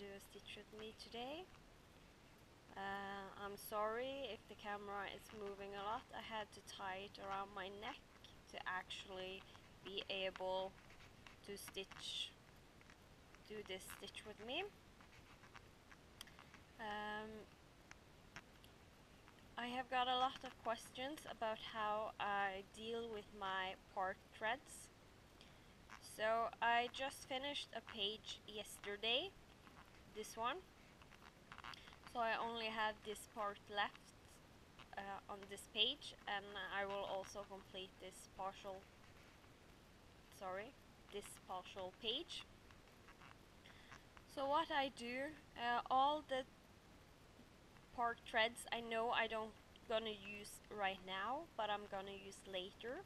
do a stitch with me today. I'm sorry if the camera is moving a lot. I had to tie it around my neck to actually be able to do this stitch with me. I have got a lot of questions about how I deal with my part threads. So I just finished a page yesterday, this one. So I only have this part left on this page, and I will also complete this partial page. So what I do, all the part threads I know I don't gonna use right now, but I'm gonna use later.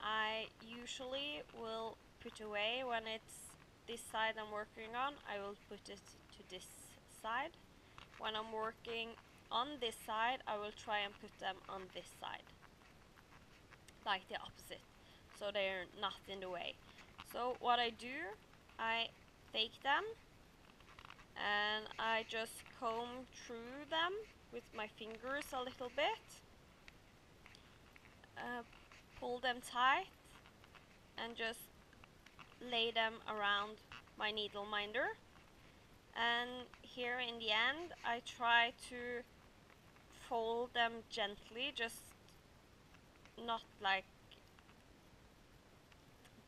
I usually will put away when it's this side I'm working on. I will put it to this side. When I'm working on this side, I will try and put them on this side, like the opposite, so they're not in the way. So what I do, I take them and I just comb through them with my fingers a little bit, pull them tight, and just lay them around my needle minder. And here in the end, I try to fold them gently, just not like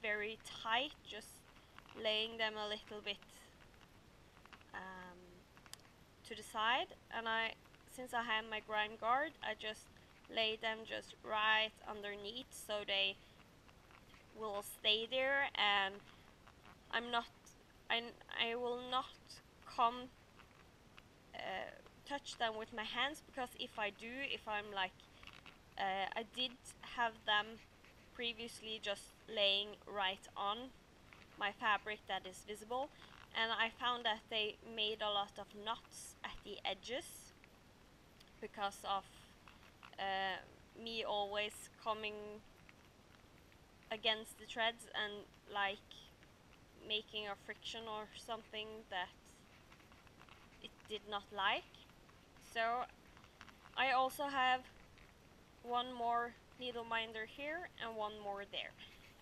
very tight, just laying them a little bit to the side. And since I have my grind guard, I just lay them just right underneath, so they will stay there, and I will not come touch them with my hands, because if I do, if I'm like I did have them previously just laying right on my fabric that is visible, and I found that they made a lot of knots at the edges because of me always coming against the threads and like making a friction or something that it did not like. So I also have one more needle minder here and one more there.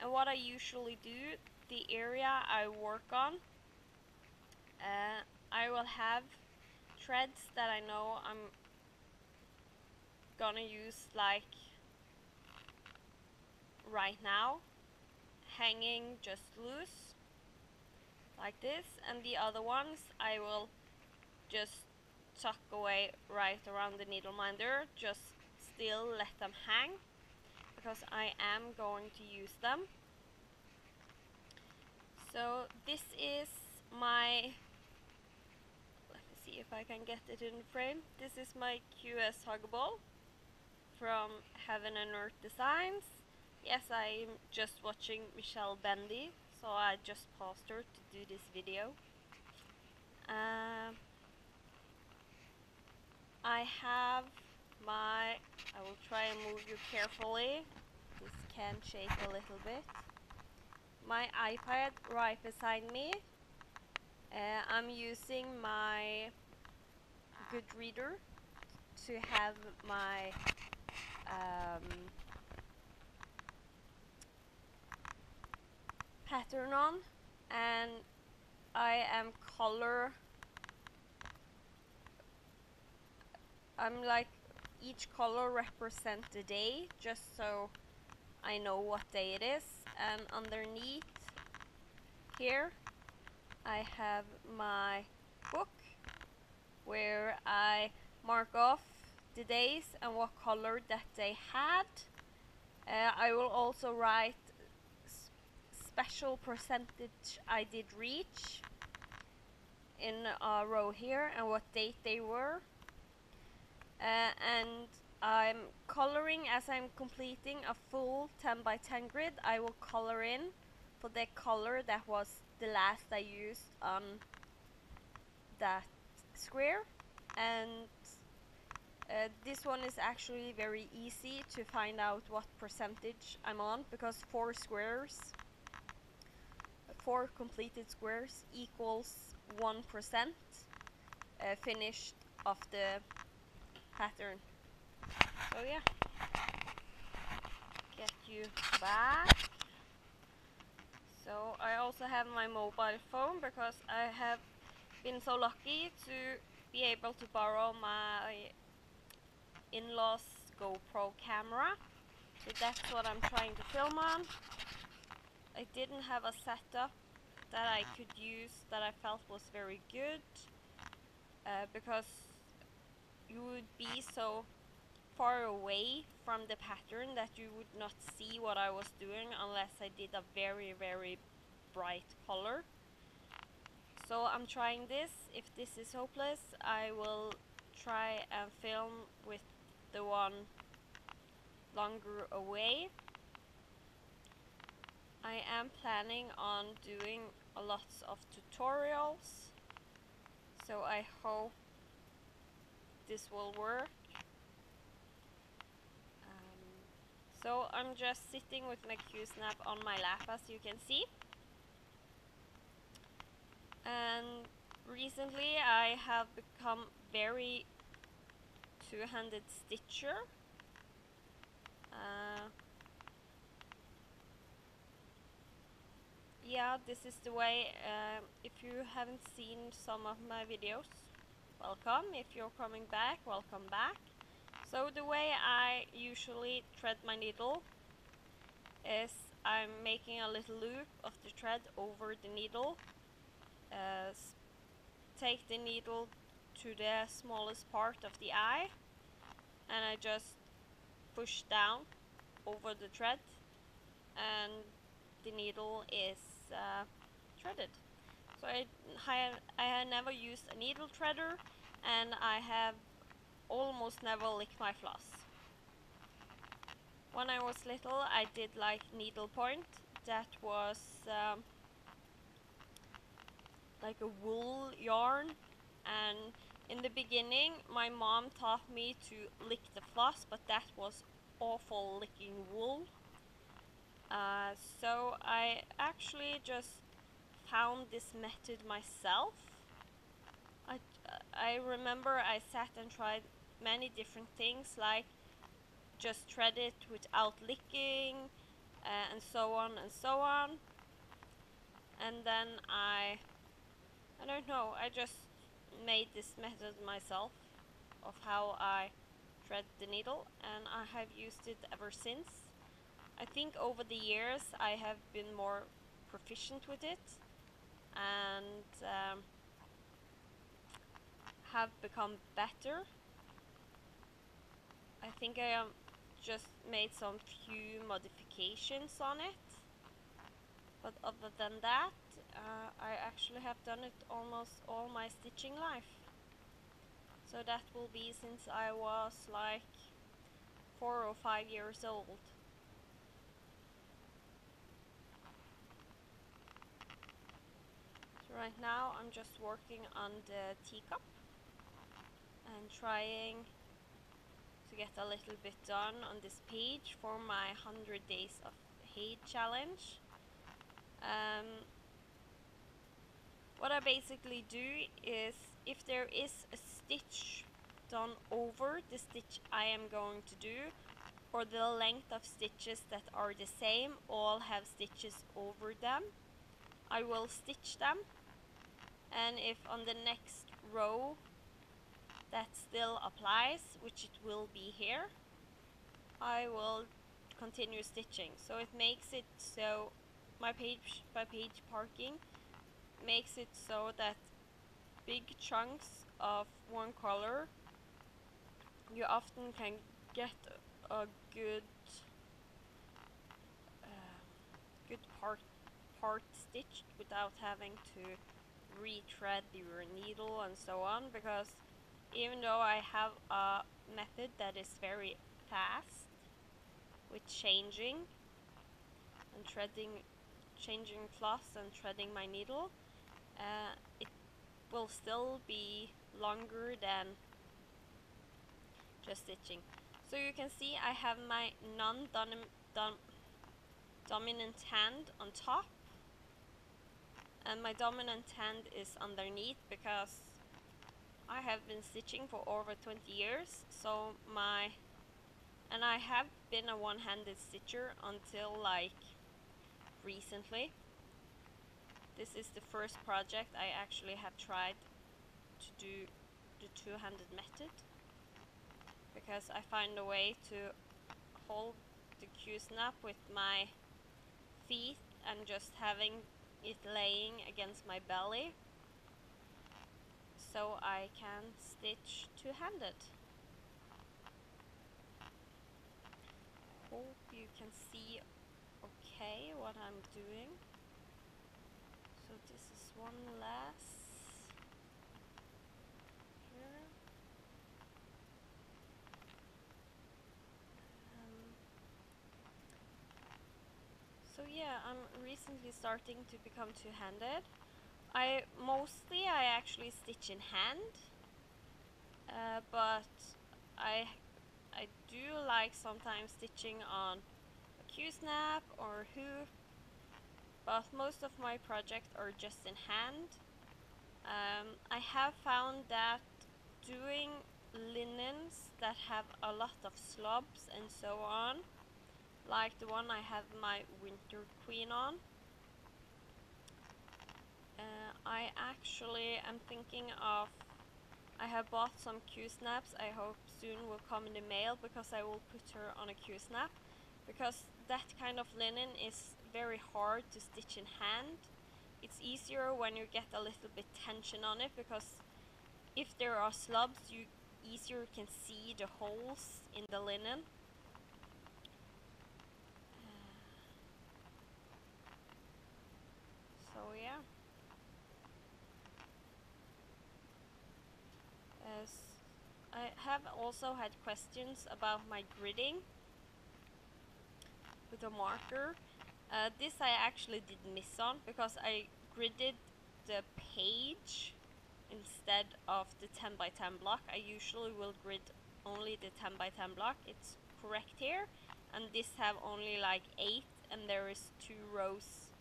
And what I usually do, the area I work on, I will have threads that I know I'm gonna use like right now, hanging just loose like this, and the other ones I will just tuck away right around the needle minder, just still let them hang because I am going to use them. So this is my, let me see if I can get it in frame. This is my QS Huggable from Heaven and Earth Designs. Yes, I'm just watching Michelle Bendy, so I just paused her to do this video. I have my, I will try and move you carefully, this can shake a little bit, my iPad right beside me. I'm using my Goodreader to have my pattern on, and I am I'm like, each color represents the day, just so I know what day it is. And underneath here I have my book where I mark off the days and what color that they had. I will also write special percentage I did reach in a row here and what date they were. And I'm coloring as I'm completing a full 10 by 10 grid. I will color in for the color that was the last I used on that square. And this one is actually very easy to find out what percentage I'm on, because 4 completed squares equals 1% finished of the pattern. So yeah, get you back. So I also have my mobile phone because I have been so lucky to be able to borrow my in-laws GoPro camera. So that's what I'm trying to film on. I didn't have a setup that I could use that I felt was very good because you would be so far away from the pattern that you would not see what I was doing unless I did a very bright color. So I'm trying this. If this is hopeless, I will try and film with the one longer away. I am planning on doing a lot of tutorials, so I hope this will work. So I'm just sitting with my Q-snap on my lap, as you can see. And recently I have become very two-handed stitcher. Yeah, this is the way. If you haven't seen some of my videos, welcome. If you're coming back, welcome back. So the way I usually thread my needle is I'm making a little loop of the thread over the needle, take the needle to the smallest part of the eye, and I just push down over the thread, and the needle is threaded. So I have never used a needle threader, and I have almost never licked my floss. When I was little, I did like needlepoint. That was like a wool yarn, and in the beginning my mom taught me to lick the floss, but that was awful licking wool. So I actually just found this method myself. I remember I sat and tried many different things, like just thread it without licking, and so on and so on. And then I don't know, I just made this method myself of how I thread the needle, and I have used it ever since. I think over the years I have been more proficient with it, and have become better. I think I just made some few modifications on it, but other than that, I actually have done it almost all my stitching life. So that will be since I was like 4 or 5 years old. So right now I'm just working on the teacup and trying to get a little bit done on this page for my 100 days of HAED challenge. What I basically do is, if there is a stitch done over the stitch I am going to do, or the length of stitches that are the same, all have stitches over them, I will stitch them. And if on the next row that still applies, which it will be here, I will continue stitching. So it makes it so my page by page parking makes it so that big chunks of one color, you often can get a good part stitched without having to retread your needle and so on, because even though I have a method that is very fast with changing and threading, changing floss and threading my needle, it will still be longer than just stitching. So you can see I have my non-dominant hand on top, and my dominant hand is underneath because I have been stitching for over 20 years, so and I have been a one-handed stitcher until like recently. This is the first project I actually have tried to do the two-handed method, because I find a way to hold the Q-snap with my feet and just having it laying against my belly, so I can stitch two-handed. Hope you can see okay what I'm doing. So this is one last here. So yeah, I'm recently starting to become two-handed. I actually stitch in hand, but I do like sometimes stitching on a Q-snap or hoof, but most of my projects are just in hand. I have found that doing linens that have a lot of slobs and so on, like the one I have my Winter Queen on, I actually am thinking of, I have bought some Q-snaps, I hope soon will come in the mail, because I will put her on a Q-snap, because that kind of linen is very hard to stitch in hand. It's easier when you get a little bit tension on it, because if there are slubs you easier can see the holes in the linen. So yeah. As I have also had questions about my gridding with a marker. This I actually did miss on, because I gridded the page instead of the 10 by 10 block. I usually will grid only the 10 by 10 block. It's correct here, and this have only like 8, and there is 2 rows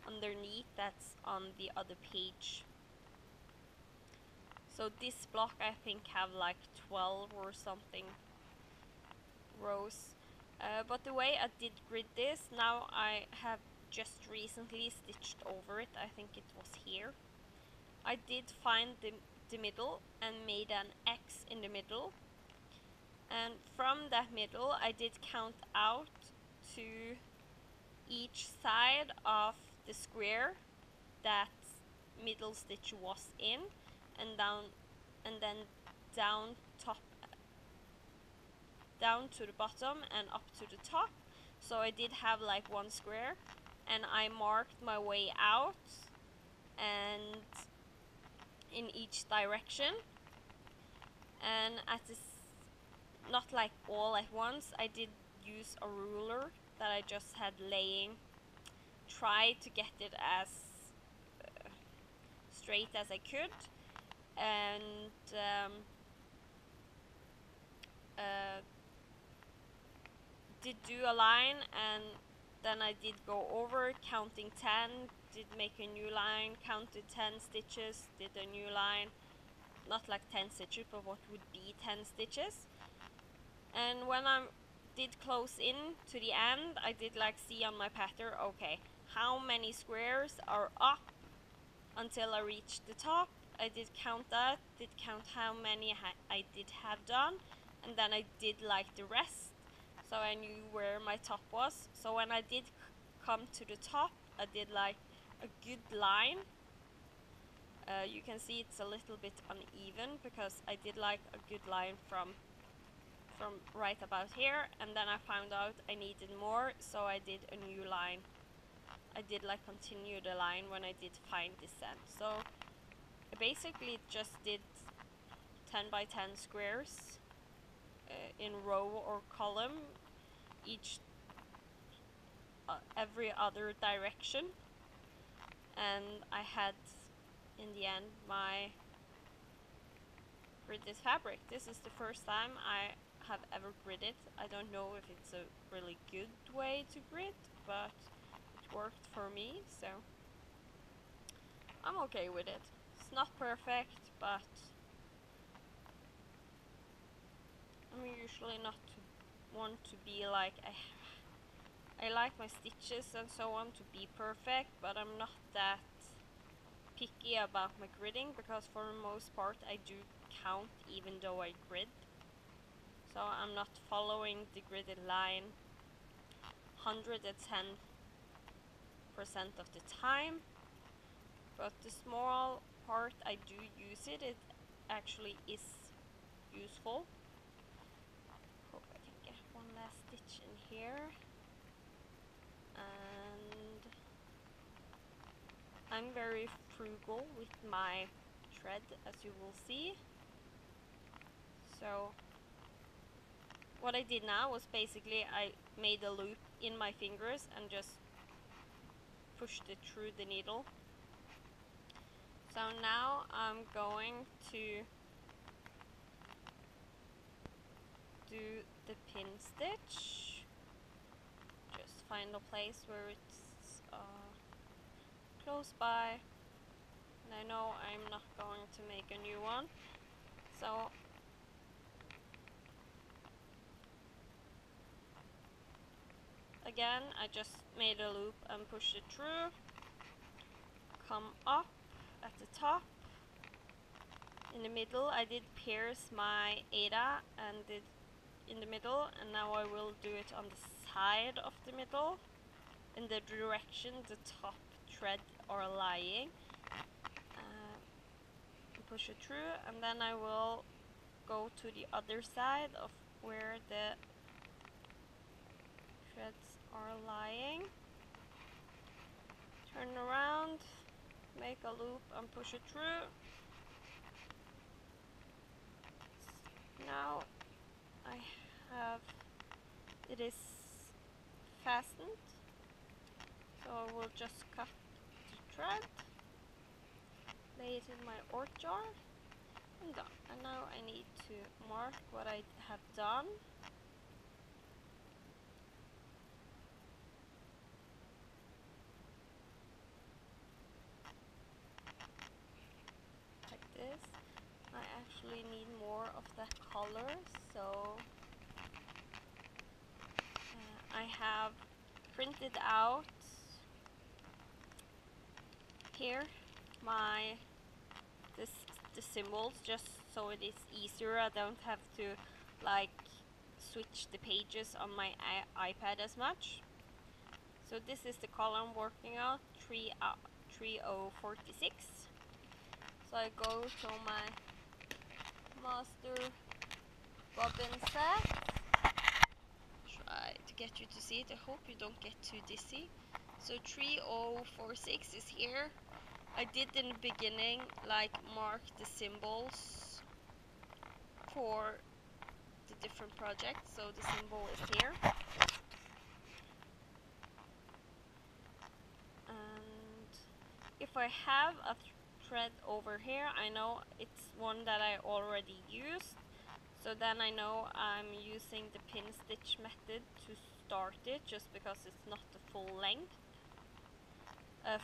underneath that's on the other page. So this block I think have like 12 or something rows. But the way I did grid this, now I have just recently stitched over it, I think it was here. I did find the middle and made an X in the middle, and from that middle I did count out to each side of the square that middle stitch was in, and then down to the bottom and up to the top. So I did have like one square, and I marked my way out and in each direction, and at this, not like all at once, I did use a ruler that I just had laying, try to get it as straight as I could, and did do a line, and then I did go over counting 10, did make a new line, counted 10 stitches, did a new line, not like 10 stitches but what would be 10 stitches. And when I did close in to the end, I did like see on my pattern, okay, how many squares are up until I reached the top. I did count that, did count how many I did have done, and then I did like the rest, so I knew where my top was. So when I did come to the top, I did like a good line. You can see it's a little bit uneven, because I did like a good line from right about here, and then I found out I needed more, so I did a new line. I did like continue the line when I did find this end. So basically it just did 10 by 10 squares in row or column, each every other direction, and I had in the end my gridded fabric. This is the first time I have ever gridded. I don't know if it's a really good way to grid, but it worked for me. So I'm okay with it. It's not perfect, but I'm usually not want to be like I like my stitches and so on to be perfect, but I'm not that picky about my gridding, because for the most part I do count even though I grid. So I'm not following the gridded line 110% of the time, but the small part I do use it, it actually is useful. Hope I can get one last stitch in here. And I'm very frugal with my thread, as you will see. So what I did now was basically I made a loop in my fingers and just pushed it through the needle. So now I'm going to do the pin stitch. Just find a place where it's close by, and I know I'm not going to make a new one. So again, I just made a loop and pushed it through. Come up at the top. In the middle, I did pierce my Ada and did in the middle, and now I will do it on the side of the middle, in the direction the top thread are lying. Push it through, and then I will go to the other side of where the threads are lying. Turn around, make a loop and push it through. Now I have it is fastened, so I will just cut the thread, lay it in my ort jar, and done. And now I need to mark what I have done. Like this. I actually need more of that color, so I have printed out here the symbols, just so it is easier. I don't have to like switch the pages on my iPad as much. So this is the color I'm working on, 3046. So I go to my master bobbin set. Try to get you to see it. I hope you don't get too dizzy. So 3046 is here. I did in the beginning like mark the symbols for the different projects, so the symbol is here. And if I have a thread over here, I know it's one that I already used, so then I know I'm using the pin stitch method to start it, just because it's not the full length.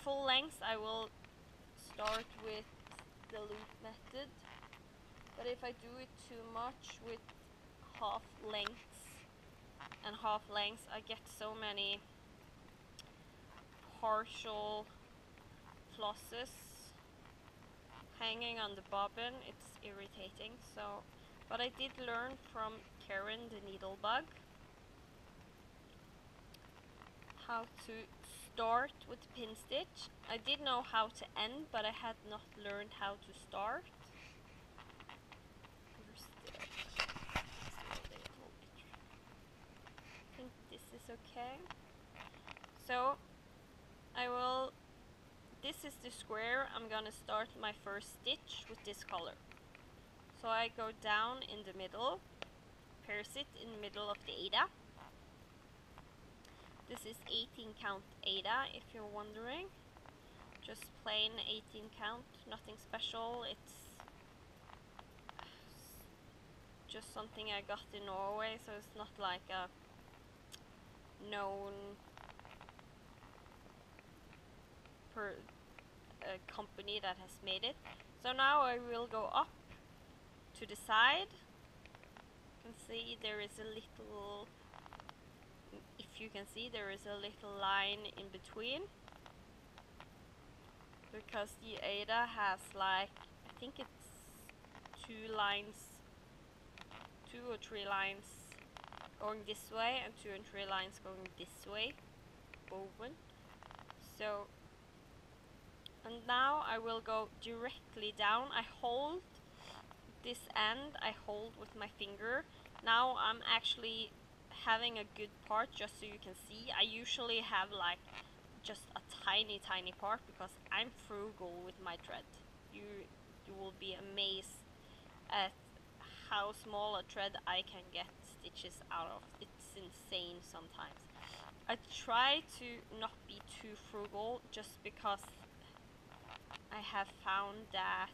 Full length I will start with the loop method, but if I do it too much with half lengths and half lengths, I get so many partial flosses hanging on the bobbin. It's irritating. So, but I did learn from Karen the needle bug how to start with pin stitch. I did know how to end, but I had not learned how to start. I think this is okay. So I will, this is the square I'm gonna start my first stitch with this color. So I go down in the middle, pierce it in the middle of the Ada. This is 18 count Ada, if you're wondering. Just plain 18 count, nothing special. It's just something I got in Norway, so it's not like a known company that has made it. So now I will go up to the side. You can see there is a little, if you can see, there is a little line in between, because the ADA has like, I think it's 2 or 3 lines going this way and 2 and 3 lines going this way, woven. So, and now I will go directly down. I hold this end, I hold with my finger. Now I'm actually having a good part, just so you can see. I usually have like just a tiny part, because I'm frugal with my thread. You will be amazed at how small a thread I can get stitches out of. It's insane sometimes. I try to not be too frugal, just because I have found that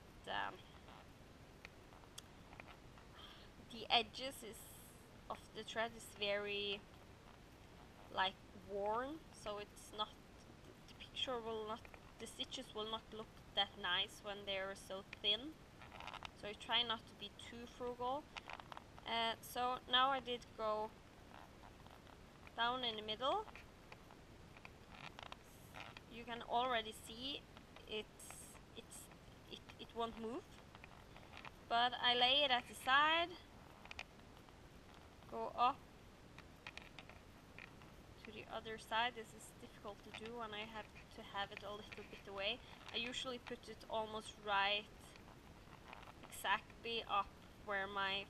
the edges of the thread is very like worn, so it's not, the picture will not, the stitches will not look that nice when they're so thin. So I try not to be too frugal. So now I did go down in the middle. You can already see it won't move, but I lay it at the side, go up to the other side. This is difficult to do when I have to have it a little bit away. I usually put it almost right, exactly up where my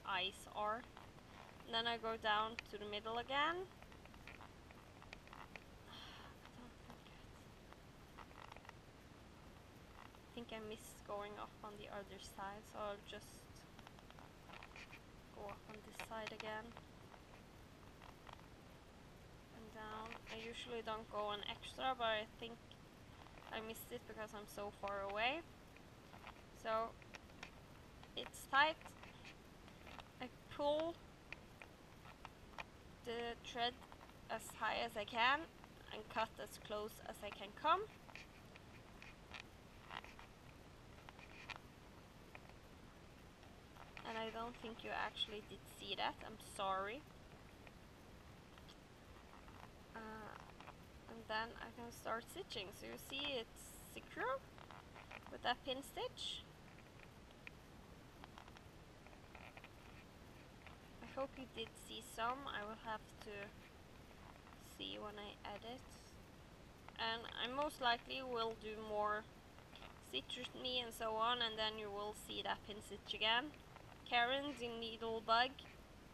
eyes are. And then I go down to the middle again. I think I missed going up on the other side, so I'll just go up on this side again. And down. I usually don't go an extra, but I think I missed it because I'm so far away. So it's tight. I pull the thread as high as I can and cut as close as I can come. And I don't think you actually did see that, I'm sorry. And then I can start stitching. So you see it's secure with that pin stitch. I hope you did see some. I will have to see when I edit. And I most likely will do more stitch with me and so on, and then you will see that pin stitch again. Karen, the Needlebug,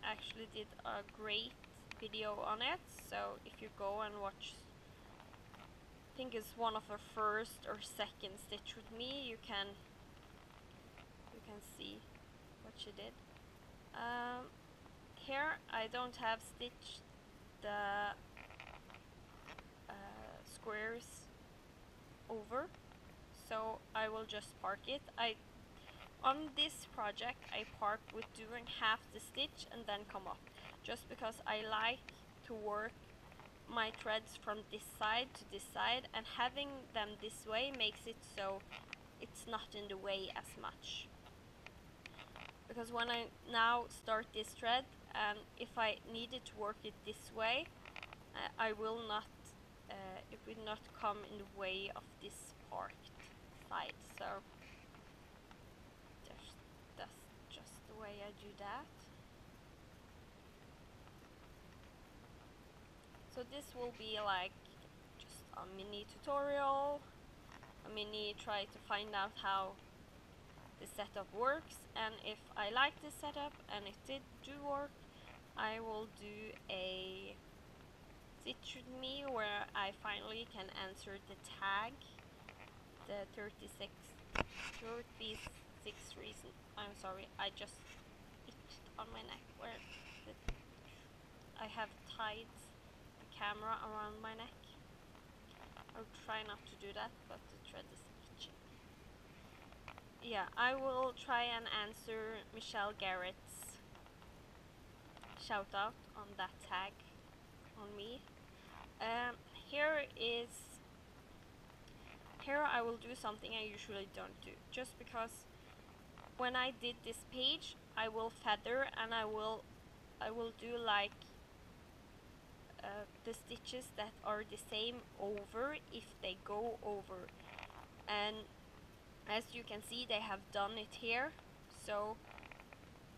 actually did a great video on it, so if you go and watch, I think it's one of her first or second stitch with me, you can see what she did. Here I don't have stitched the squares over, so I will just park it. On this project I park with doing half the stitch and then come up, just because I like to work my threads from this side to this side, and having them this way makes it so it's not in the way as much. Because when I now start this thread, and if I needed to work it this way, I will not, it will not come in the way of this parked side. So that's just the way I do that. So this will be like just a mini tutorial, a mini try to find out how the setup works, and if I like this setup and if it do work, I will do a stitch with me where I finally can answer the tag, the 36 reason. I'm sorry, I just itched on my neck where I have tied the camera around my neck. I'll try not to do that, but the thread is itching. Yeah, I will try and answer Michelle Garrett's shout out on that tag on me. Here is here I will do something I usually don't do, just because when I did this page I will feather, and I will do like the stitches that are the same over if they go over, and as you can see they have done it here. So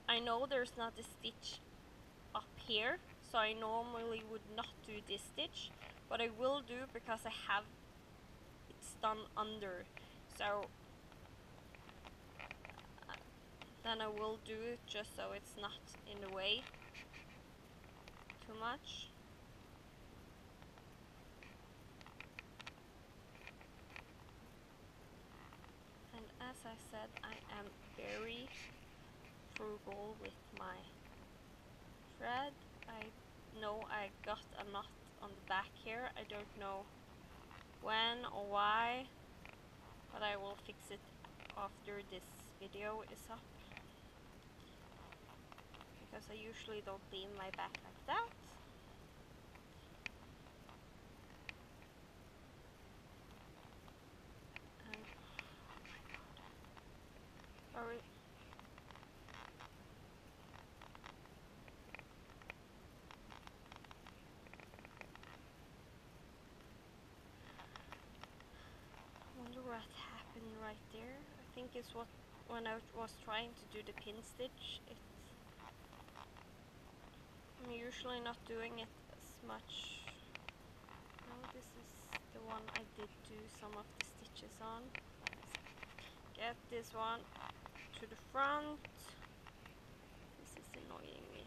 I know there's not a stitch up here, so I normally would not do this stitch, but I will do because I have it's done under. So then I will do it just so it's not in the way too much. And as I said, I am very frugal with my thread. I know I got a knot on the back here. I don't know when or why, but I will fix it after this video is up, because I usually don't leave my back like that. And sorry. I wonder what happened right there. I think it's when I was trying to do the pin stitch, I'm usually not doing it as much. No, this is the one I did do some of the stitches on. Let's get this one to the front. This is annoying me.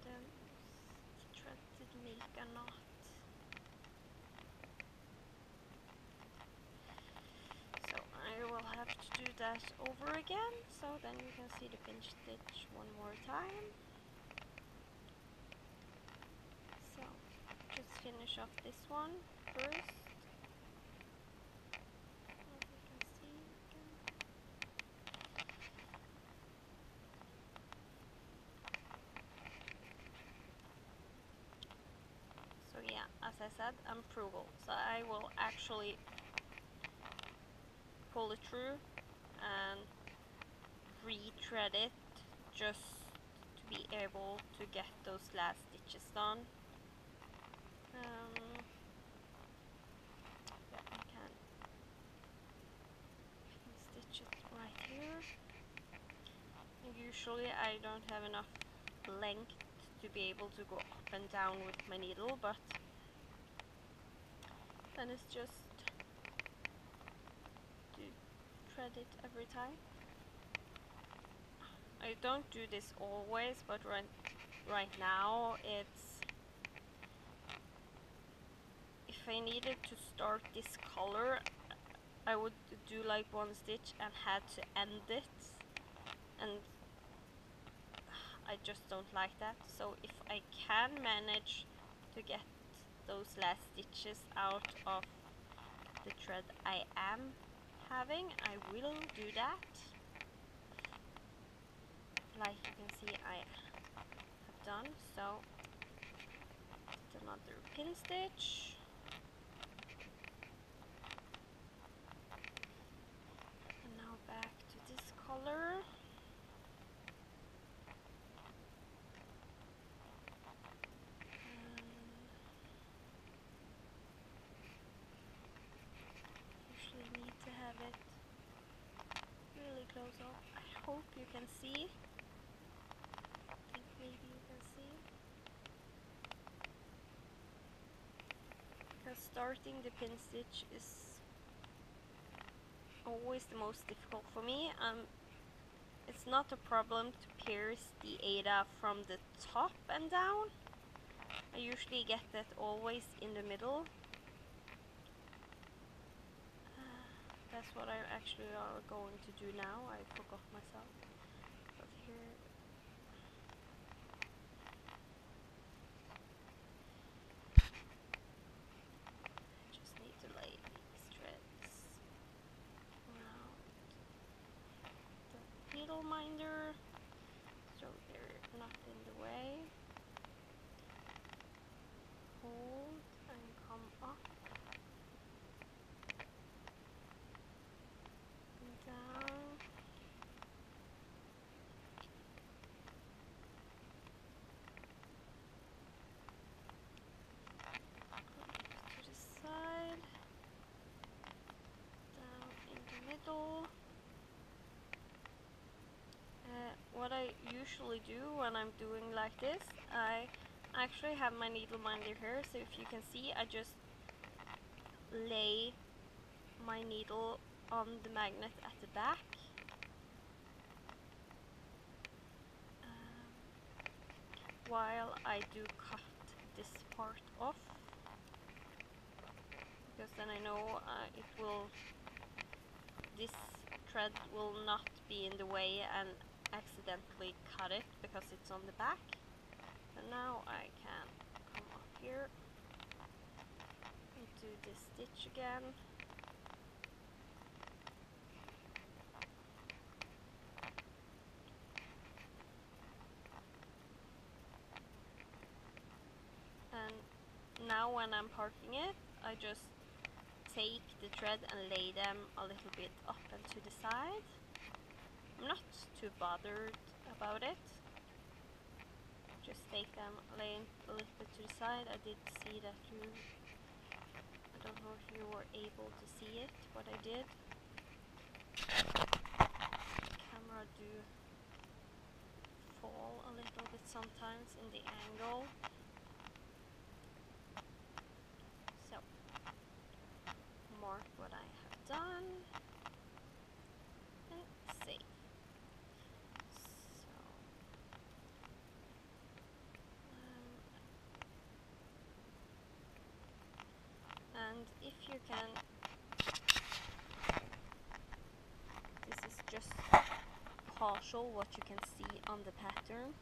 The thread did make a knot. So I will have to do that over again, so then you can see the pinch stitch one more time. So just finish off this one first. So yeah, as I said, I'm frugal, so I will actually pull it through and retread it just to be able to get those last stitches done. Yeah, I can stitch it right here. And usually I don't have enough length to be able to go up and down with my needle, but then it's just to thread it every time. I don't do this always, but right now it's, if I needed to start this color, I would do like one stitch and had to end it, and I just don't like that. So if I can manage to get those last stitches out of the thread I am having, I will do that. Like you can see I have done. So another pin stitch. And now back to this color. Usually need to have it really close up. I hope you can see. I think maybe you can see. Because starting the pin stitch is always the most difficult for me. It's not a problem to pierce the Ada from the top and down. I usually get that always in the middle. that's what I actually are going to do now. I forgot myself. But here, I just need to lay these threads around the needle minder so they're not in the way. Hold and come up and down. To the side, down in the middle. What I usually do when I'm doing like this, I actually have my needle minder here, so if you can see, I just lay my needle on the magnet at the back. While I do cut this part off, because then I know this thread will not be in the way and accidentally cut it because it's on the back. And now I can come up here and do this stitch again. And now when I'm parking it, I just take the thread and lay them a little bit up and to the side. I'm not too bothered about it. Just take them, lay a little bit to the side. I did see that I don't know if you were able to see it, what I did. The camera do fall a little bit sometimes in the angle. So, mark what I have done and save. So, and if you can, this is just partial what you can see on the pattern,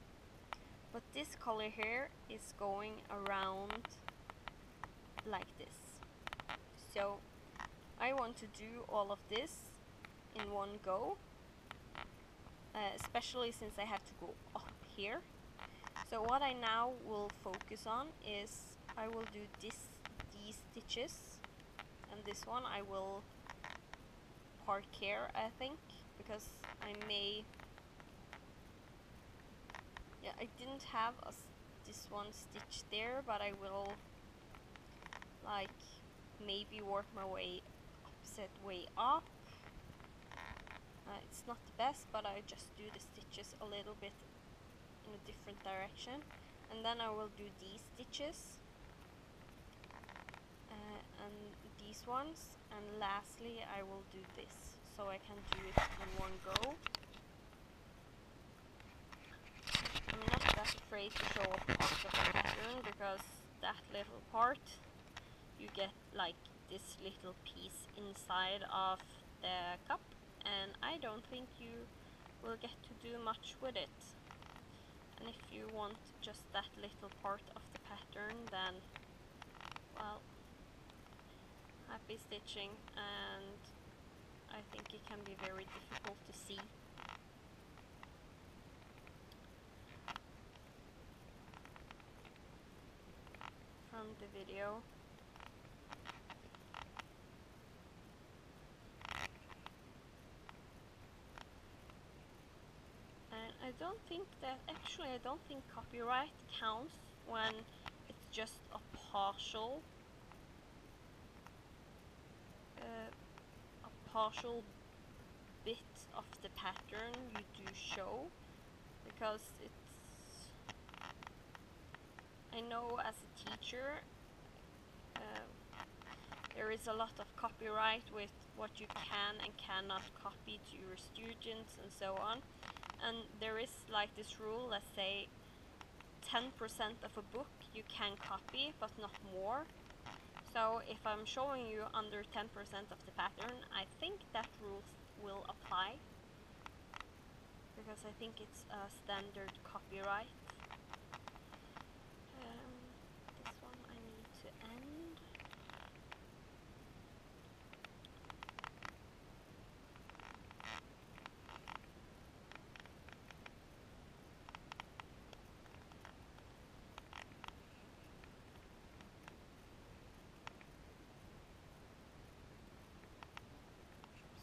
but this color here is going around like this. So I want to do all of this in one go, especially since I have to go up here. So what I now will focus on is I will do these stitches, and this one I will park here, I think, because I may, yeah, I didn't have this one stitched there, but I will like maybe work my way opposite way up. It's not the best, but I just do the stitches a little bit in a different direction, and then I will do these stitches and these ones, and lastly I will do this, so I can do it in one go. I'm not that afraid to show off parts of the pattern, because that little part you get like this little piece inside of the cup, and I don't think you will get to do much with it. And if you want just that little part of the pattern, then, well, happy stitching, and I think it can be very difficult to see. From the video. And I don't think that, actually I don't think copyright counts when it's just a partial bit of the pattern you do show, because it's, I know as a teacher there is a lot of copyright with what you can and cannot copy to your students and so on, and there is like this rule, let's say 10% of a book you can copy but not more. So if I'm showing you under 10% of the pattern, I think that rule will apply, because I think it's a standard copyright. This one I need to end.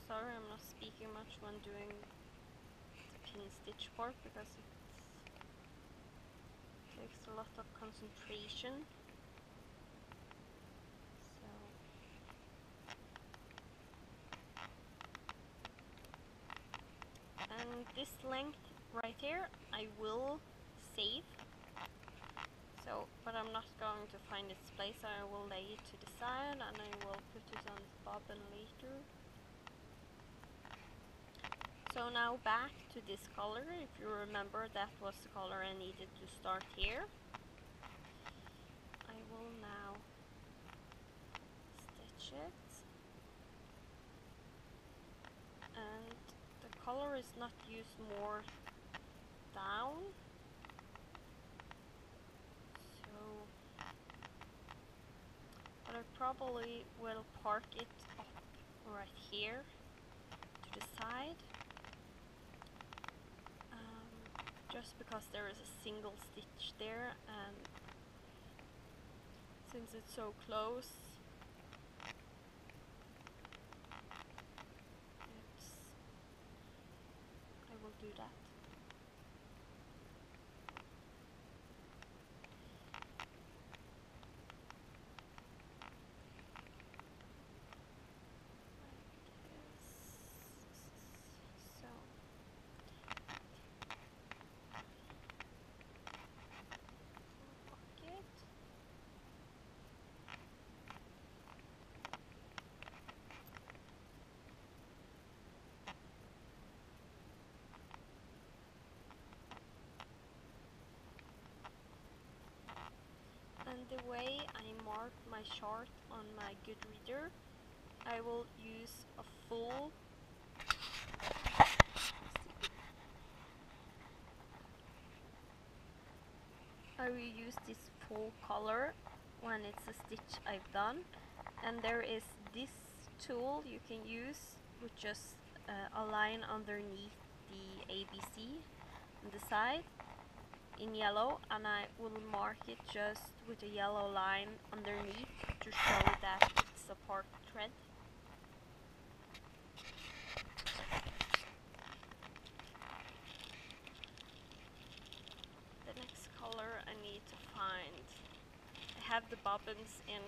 Sorry, I'm not speaking much when doing the pin stitch part, because it takes a lot of concentration. So and this length right here I will save. So, but I'm not going to find its place. I will lay it to the side and I will put it on the bobbin later. So now back to this color. If you remember, that was the color I needed to start here. I will now stitch it. And the color is not used more down. So, but I probably will park it up right here to the side. Just because there is a single stitch there, and since it's so close, I will do that. And the way I mark my chart on my Goodreader, I will use a full this full color when it's a stitch I've done. And there is this tool you can use with just a line underneath the ABC on the side in yellow, and I will mark it just with a yellow line underneath to show that it's a part thread. The next color I need to find. I have the bobbins in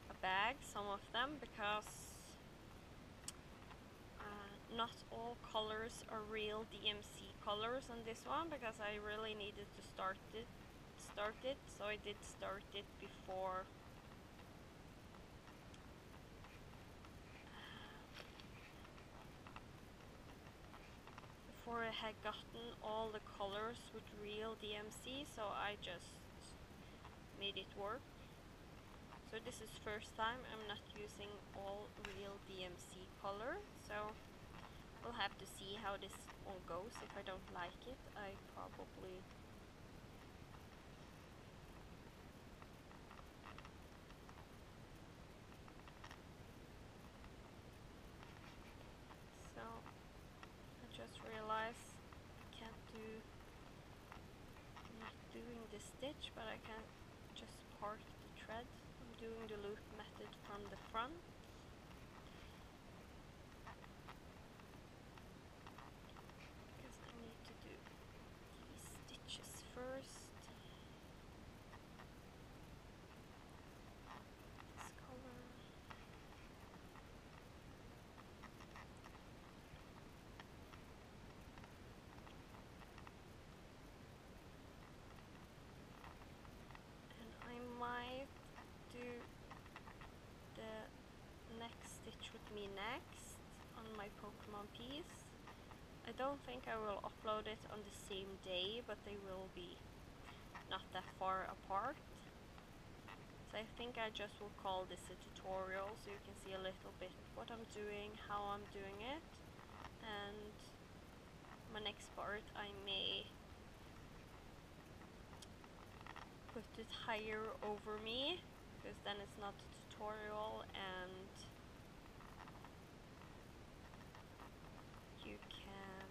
a bag, some of them, because not all colors are real DMC colors on this one, because I really needed to start it, so I did start it before I had gotten all the colors with real DMC, so I just made it work. So this is first time I'm not using all real DMC color, so we'll have to see how this one goes. If I don't like it, I probably just realized I can't do, not doing the stitch, but I can just part the thread. I'm doing the loop method from the front. Because I need to do these stitches first. This color. I might do the next stitch with me next on my Pokemon piece. I don't think I will upload it on the same day, but they will be not that far apart. So So I think I just will call this a tutorial so you can see a little bit what I'm doing, how I'm doing it, and my next part I may put it higher over me, because then it's not a tutorial and you can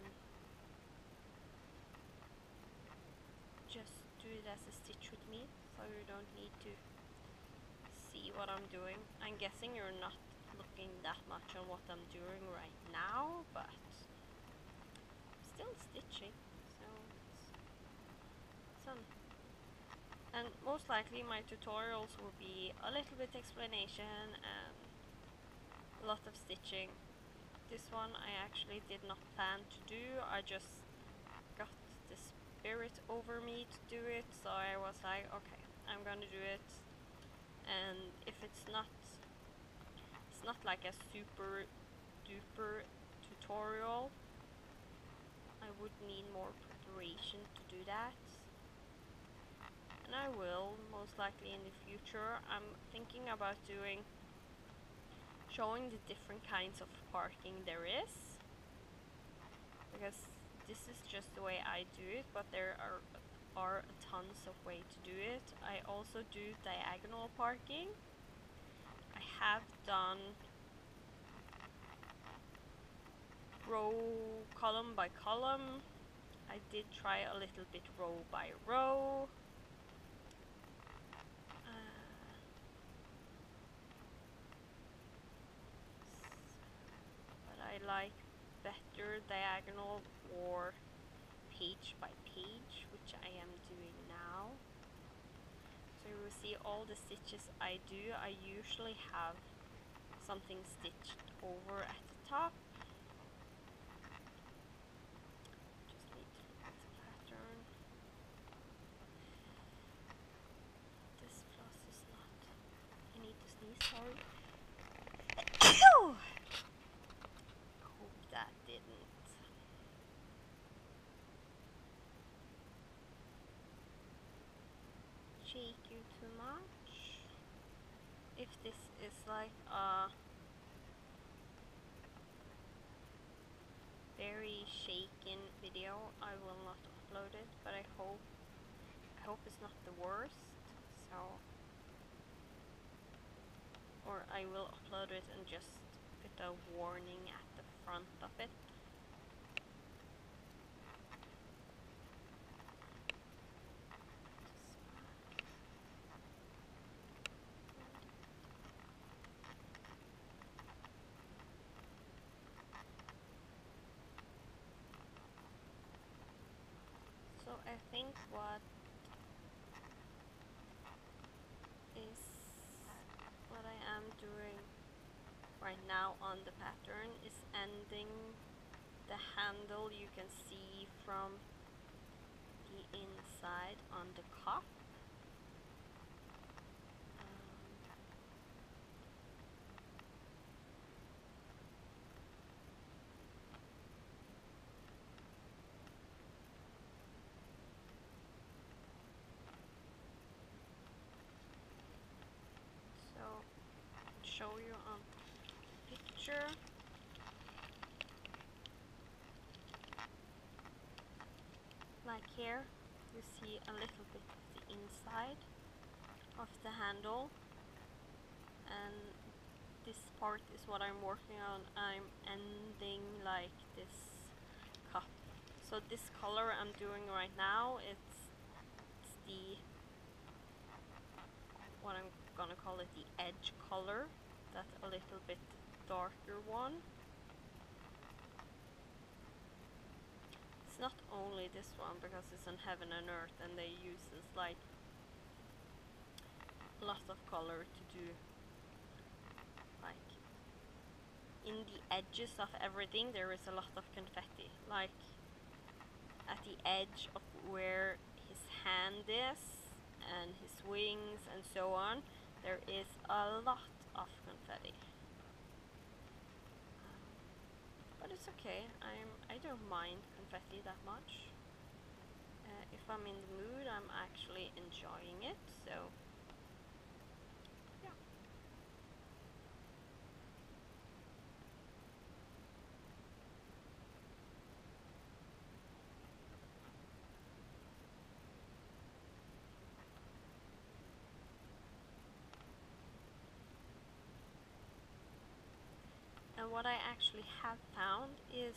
just do it as a stitch with me, so you don't need to see what I'm doing. I'm guessing you're not looking that much on what I'm doing right now, but still stitching, so it's fun. And most likely my tutorials will be a little bit explanation and a lot of stitching. This one I actually did not plan to do, I just got the spirit over me to do it, so I was like, okay, I'm gonna do it. And if it's not like a super duper tutorial, I would need more preparation to do that. And I will, most likely in the future. I'm thinking about showing the different kinds of parking there is, because this is just the way I do it, but there are tons of ways to do it. I also do diagonal parking. I have done row column by column. I did try a little bit row by row. But I like better diagonal or page by page, which I am doing now. So you will see all the stitches I do. I usually have something stitched over at the top. Just need to look at the pattern. This floss is not. I need to sneeze, sorry. Hope that didn't shake you too much. If this is like a very shaken video, I will not upload it, but I hope it's not the worst. So, or I will upload it and just put a warning at the front of it. So I think what I am doing right now on the pattern is ending the handle you can see from the inside on the cup. Show you on picture. Like here, you see a little bit of the inside of the handle, and this part is what I'm working on. I'm ending like this cup. So this color I'm doing right now, it's the, what I'm gonna call it, the edge color. That's a little bit darker one. It's not only this one, because it's on Heaven and Earth and they use this like a lot of color to do, like in the edges of everything there is a lot of confetti, like at the edge of where his hand is and his wings and so on, there is a lot of confetti. But it's okay, I don't mind confetti that much. If I'm in the mood, I'm actually enjoying it, so And what I actually have found is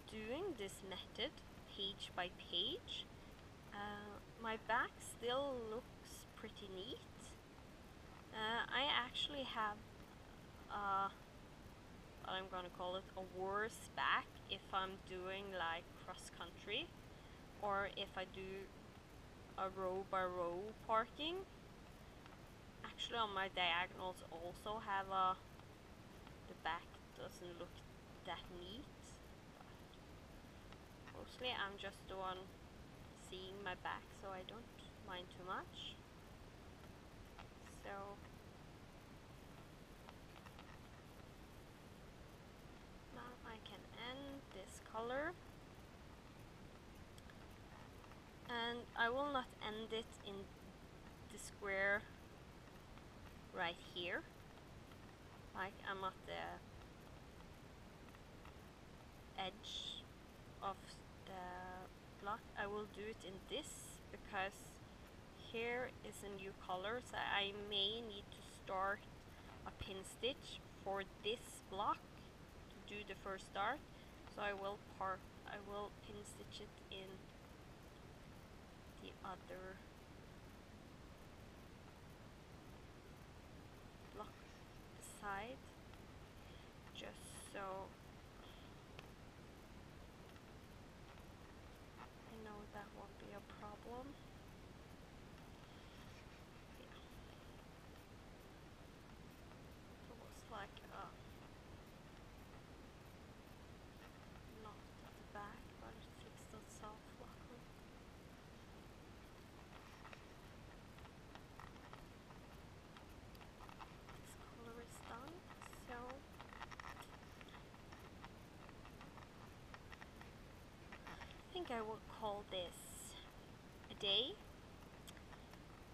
doing this method page by page, my back still looks pretty neat. I actually have what I'm gonna call it a worse back if I'm doing like cross country, or if I do a row by row parking. Actually on my diagonals also have the back doesn't look that neat. Mostly I'm just the one seeing my back, so I don't mind too much. So now I can end this color, and I will not end it in the square right here, like I'm at the edge of the block. I will do it in this because here is a new color, so I may need to start a pin stitch for this block to do the first start. So I will pin stitch it in the other block side, just so I know that won't be a problem. Yeah. It was like a knot at the back, but it fixed itself luckily. This color is done, so I think I will call this a day.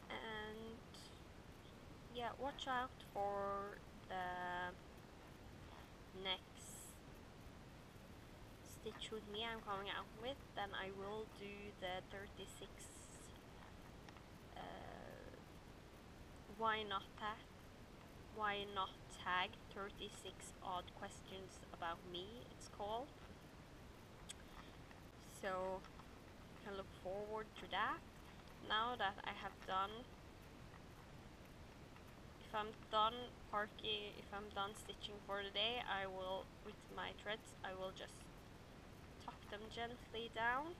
And yeah, watch out for the next stitch with me I'm coming out with. Then I will do the 36 why not tag 36 odd questions about me, it's called. So you can look forward to that. Now that I have done, if I'm done stitching for the day, I will, with my threads, I will just tuck them gently down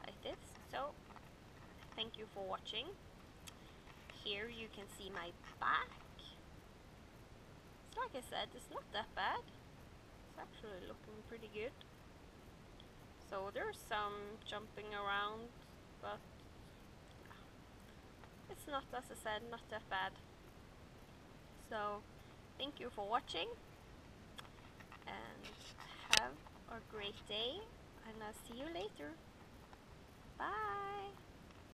like this. So thank you for watching. Here you can see my back. It's like I said, it's not that bad. It's actually looking pretty good. So there's some jumping around, but it's not, as I said, not that bad. So thank you for watching, and have a great day, and I'll see you later. Bye!